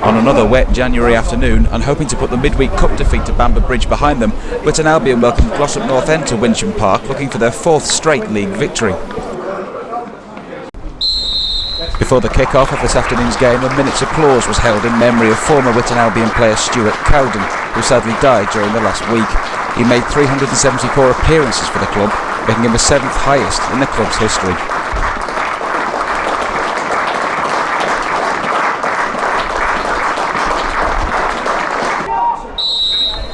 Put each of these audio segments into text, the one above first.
On another wet January afternoon, and hoping to put the midweek cup defeat to Bamber Bridge behind them, Witton Albion welcomed Glossop North End to Wincham Park, looking for their 4th straight league victory. Before the kick-off of this afternoon's game, a minute's applause was held in memory of former Witton Albion player Stuart Cowden, who sadly died during the last week. He made 374 appearances for the club, making him the 7th highest in the club's history.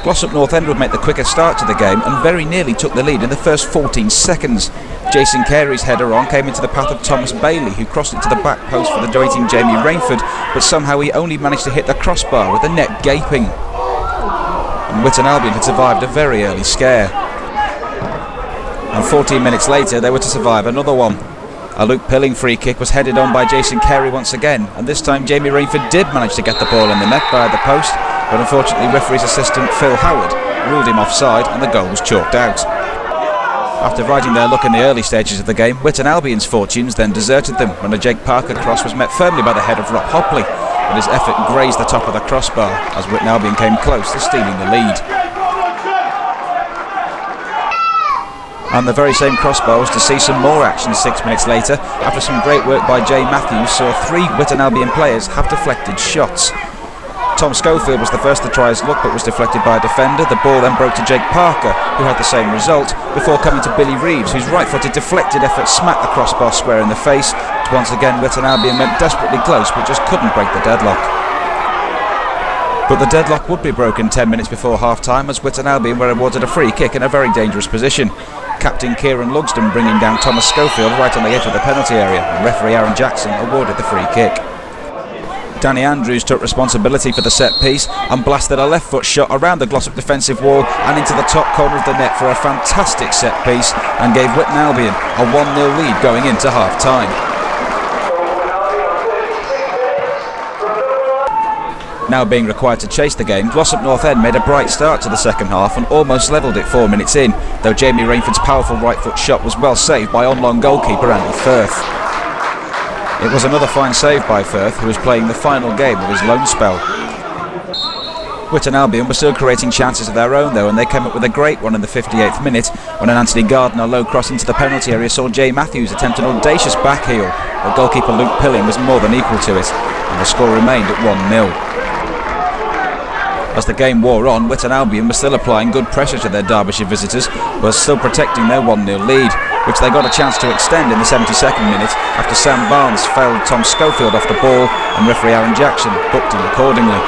Glossop North End would make the quicker start to the game and very nearly took the lead in the first 14 seconds. Jason Carey's header on came into the path of Thomas Bailey, who crossed it to the back post for the waiting Jamie Rainford, but somehow he only managed to hit the crossbar with the net gaping. And Witton Albion had survived a very early scare. And 14 minutes later they were to survive another one. A Luke Pilling free kick was headed on by Jason Carey once again, and this time Jamie Rainford did manage to get the ball in the net by the post, but unfortunately referee's assistant Phil Howard ruled him offside and the goal was chalked out. After riding their luck in the early stages of the game, Witton Albion's fortunes then deserted them when a Jake Parker cross was met firmly by the head of Rob Hopley, but his effort grazed the top of the crossbar as Witton Albion came close to stealing the lead. And the very same crossbar was to see some more action 6 minutes later, after some great work by Jay Matthews saw 3 Witton Albion players have deflected shots. Tom Schofield was the first to try his luck but was deflected by a defender. The ball then broke to Jake Parker, who had the same result, before coming to Billy Reeves, whose right-footed deflected effort smacked the crossbar square in the face. Once again Witton Albion went desperately close but just couldn't break the deadlock. But the deadlock would be broken 10 minutes before half-time as Witton Albion were awarded a free kick in a very dangerous position. Captain Kieran Lugsden bringing down Thomas Schofield right on the edge of the penalty area, and referee Aaron Jackson awarded the free kick. Danny Andrews took responsibility for the set piece and blasted a left foot shot around the Glossop defensive wall and into the top corner of the net for a fantastic set piece, and gave Witton Albion a 1-0 lead going into half time. Now being required to chase the game, Glossop North End made a bright start to the second half and almost levelled it 4 minutes in, though Jamie Rainford's powerful right foot shot was well saved by on-loan goalkeeper Andy Firth. It was another fine save by Firth, who was playing the final game of his loan spell. Witton Albion were still creating chances of their own though, and they came up with a great one in the 58th minute when an Anthony Gardner low cross into the penalty area saw Jay Matthews attempt an audacious backheel, but goalkeeper Luke Pilling was more than equal to it, and the score remained at 1-0. As the game wore on, Witton Albion was still applying good pressure to their Derbyshire visitors, but still protecting their 1-0 lead, which they got a chance to extend in the 72nd minute after Sam Barnes fouled Tom Schofield off the ball and referee Aaron Jackson booked him accordingly.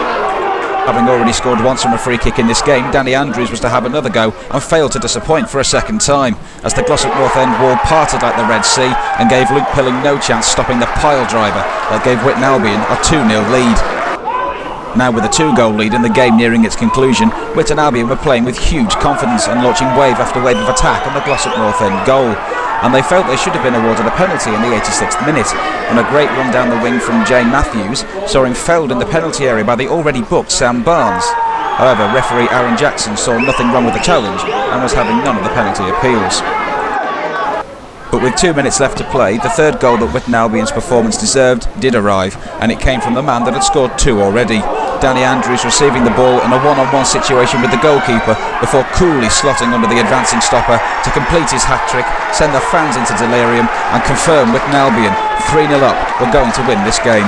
Having already scored once from a free kick in this game, Danny Andrews was to have another go and failed to disappoint for a second time, as the Glossop North End wall parted like the Red Sea and gave Luke Pilling no chance stopping the pile driver that gave Witton Albion a 2-0 lead. Now with a 2-goal lead and the game nearing its conclusion, Witton Albion were playing with huge confidence and launching wave after wave of attack on the Glossop North End goal, and they felt they should have been awarded a penalty in the 86th minute, when a great run down the wing from Jay Matthews saw him felled in the penalty area by the already booked Sam Barnes. However, referee Aaron Jackson saw nothing wrong with the challenge and was having none of the penalty appeals. But with 2 minutes left to play, the third goal that Witton Albion's performance deserved did arrive, and it came from the man that had scored 2 already. Danny Andrews receiving the ball in a one-on-one situation with the goalkeeper before coolly slotting under the advancing stopper to complete his hat-trick, send the fans into delirium and confirm Witton Albion, 3-0 up, were going to win this game.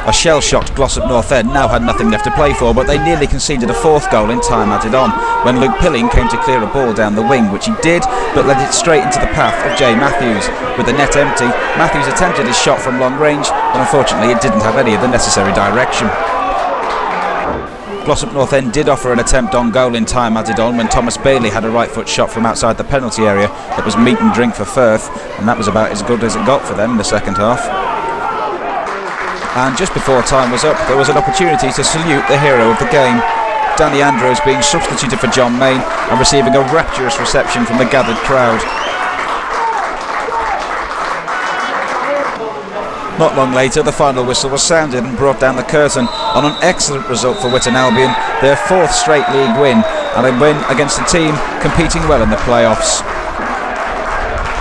A shell-shocked Glossop North End now had nothing left to play for, but they nearly conceded a 4th goal in time added on, when Luke Pilling came to clear a ball down the wing, which he did, but led it straight into the path of Jay Matthews. With the net empty, Matthews attempted his shot from long range, but unfortunately it didn't have any of the necessary direction. Glossop North End did offer an attempt on goal in time added on when Thomas Bailey had a right foot shot from outside the penalty area that was meat and drink for Firth, and that was about as good as it got for them in the second half. And just before time was up, there was an opportunity to salute the hero of the game. Danny Andrews being substituted for John Main and receiving a rapturous reception from the gathered crowd. Not long later, the final whistle was sounded and brought down the curtain on an excellent result for Witton Albion, their 4th straight league win, and a win against a team competing well in the playoffs.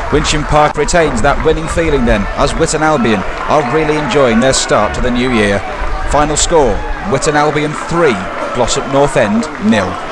Wincham Park retains that winning feeling then, as Witton Albion are really enjoying their start to the new year. Final score, Witton Albion 3, Glossop North End 0.